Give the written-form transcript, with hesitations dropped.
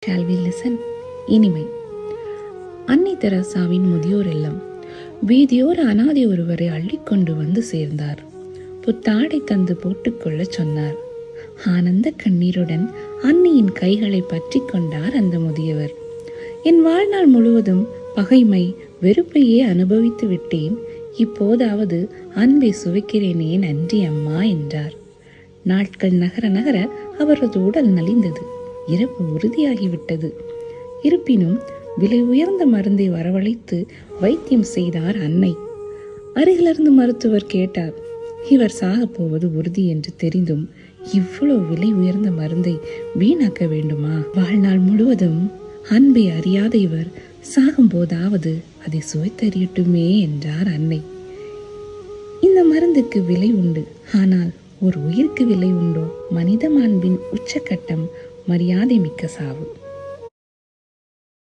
Shall we listen? இனிமை. அன்னை தெரசாவின் முதியோர் இல்லம். வீதியோர் அனாதை ஒருவரை அள்ளிக்கொண்டு வந்து சேர்ந்தார். புத்தாடை தந்து போட்டுக்கொள்ள சொன்னார். ஆனந்த கண்ணீருடன் அன்னையின் கைகளை பற்றி கொண்டார் அந்த முதியவர். என் வாழ்நாள் முழுவதும் பகைமை, வெறுப்பையே அனுபவித்து விட்டேன். இப்போதாவது அன்பை சுவைக்கிறேனே, நன்றி அம்மா என்றார். நாட்கள் நகர நகர அவரது உடல் நலிந்தது. இறப்பு உறுதியாகிவிட்டது. இருப்பினும் விலை உயர்ந்த மருந்தை வரவழைத்து வைத்தியம் செய்தார் அன்னை. அருகிலிருந்து மருத்துவர் கேட்டார், இவர் சாகப் போவது உறுதி என்று தெரிந்தும் இவ்வளவு விலை உயர்ந்த மருந்தை வீணாக்க வேண்டுமா? வாழ்நாள் முழுவதும் அன்பை அறியாத இவர் சாகும் போதாவது அதை சுவைத்தறியட்டுமே என்றார் அன்னை. இந்த மருந்துக்கு விலை உண்டு, ஆனால் ஒரு உயிருக்கு விலை உண்டோ? மனித மாண்பின் உச்சக்கட்டம் மரியாதை மிக்க சாவு.